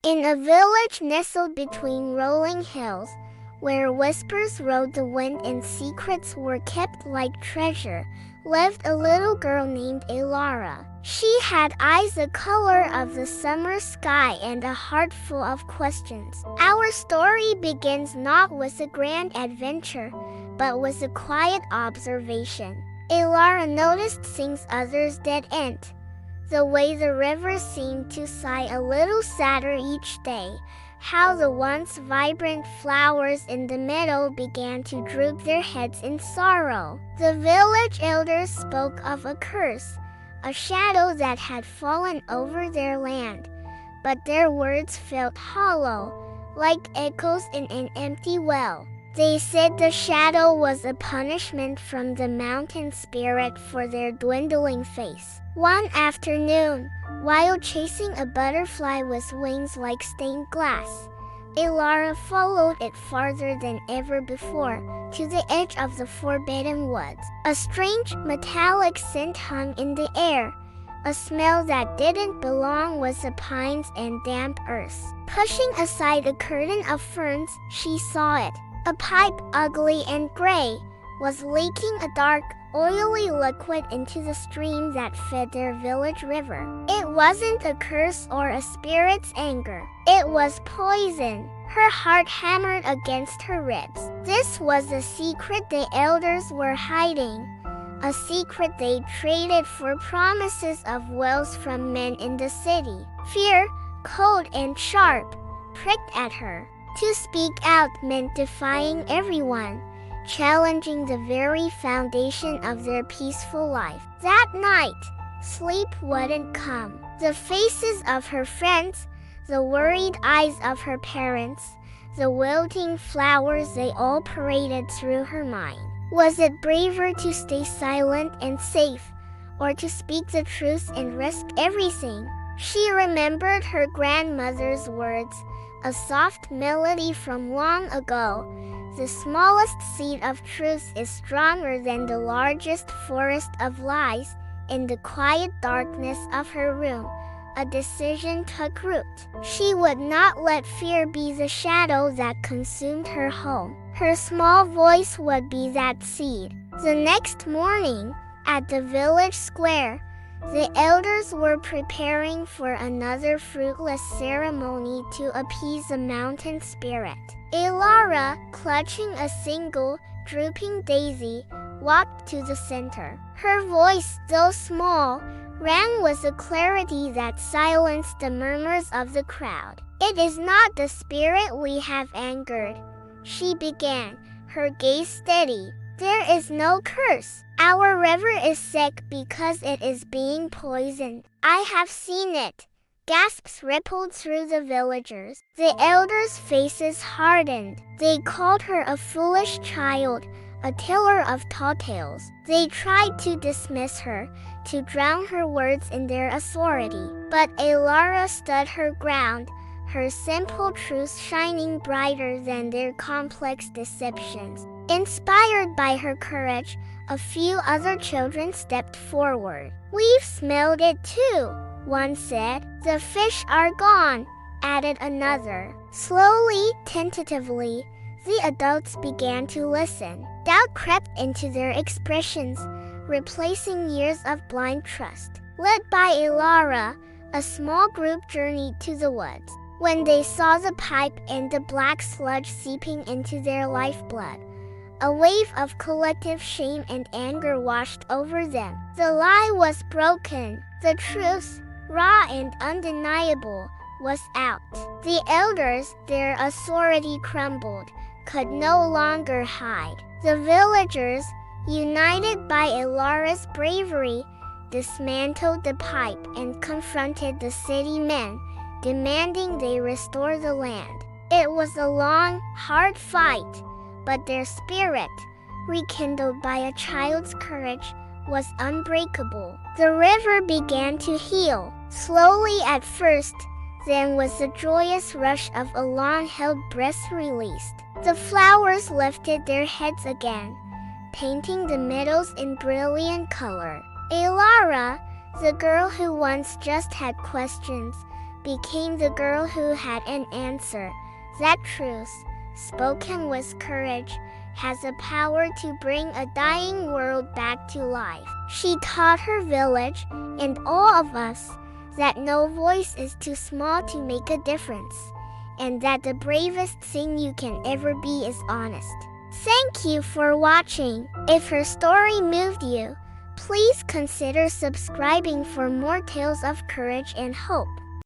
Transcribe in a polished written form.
In a village nestled between rolling hills, where whispers rode the wind and secrets were kept like treasure, lived a little girl named Elara. She had eyes the color of the summer sky and a heart full of questions. Our story begins not with a grand adventure, but with a quiet observation. Elara noticed things others didn't. The way the river seemed to sigh a little sadder each day, how the once vibrant flowers in the meadow began to droop their heads in sorrow. The village elders spoke of a curse, a shadow that had fallen over their land, but their words felt hollow, like echoes in an empty well. They said the shadow was a punishment from the mountain spirit for their dwindling faith. One afternoon, while chasing a butterfly with wings like stained glass, Elara followed it farther than ever before, to the edge of the forbidden woods. A strange metallic scent hung in the air, a smell that didn't belong with the pines and damp earth. Pushing aside a curtain of ferns, she saw it. A pipe, ugly and gray, was leaking a dark, oily liquid into the stream that fed their village river. It wasn't a curse or a spirit's anger. It was poison. Her heart hammered against her ribs. This was a secret the elders were hiding, a secret they traded for promises of wealth from men in the city. Fear, cold and sharp, pricked at her. To speak out meant defying everyone, challenging the very foundation of their peaceful life. That night, sleep wouldn't come. The faces of her friends, the worried eyes of her parents, the wilting flowers, they all paraded through her mind. Was it braver to stay silent and safe, or to speak the truth and risk everything? She remembered her grandmother's words, a soft melody from long ago. The smallest seed of truth is stronger than the largest forest of lies. In the quiet darkness of her room, a decision took root. She would not let fear be the shadow that consumed her home. Her small voice would be that seed. The next morning, at the village square, the elders were preparing for another fruitless ceremony to appease the mountain spirit. Elara, clutching a single, drooping daisy, walked to the center. Her voice, though small, rang with a clarity that silenced the murmurs of the crowd. "It is not the spirit we have angered," she began, her gaze steady. "There is no curse. Our river is sick because it is being poisoned. I have seen it." Gasps rippled through the villagers. The elders' faces hardened. They called her a foolish child, a teller of tall tales. They tried to dismiss her, to drown her words in their authority. But Elara stood her ground, her simple truth shining brighter than their complex deceptions. Inspired by her courage, a few other children stepped forward. "We've smelled it too," one said. "The fish are gone," added another. Slowly, tentatively, the adults began to listen. Doubt crept into their expressions, replacing years of blind trust. Led by Elara, a small group journeyed to the woods. When they saw the pipe and the black sludge seeping into their lifeblood, a wave of collective shame and anger washed over them. The lie was broken. The truth, raw and undeniable, was out. The elders, their authority crumbled, could no longer hide. The villagers, united by Elara's bravery, dismantled the pipe and confronted the city men, demanding they restore the land. It was a long, hard fight, but their spirit, rekindled by a child's courage, was unbreakable. The river began to heal, slowly at first, then with the joyous rush of a long-held breath released. The flowers lifted their heads again, painting the meadows in brilliant color. Elara, the girl who once just had questions, became the girl who had an answer. That truth, spoken with courage, has a power to bring a dying world back to life. She taught her village, and all of us, that no voice is too small to make a difference, and that the bravest thing you can ever be is honest. Thank you for watching. If her story moved you, please consider subscribing for more tales of courage and hope.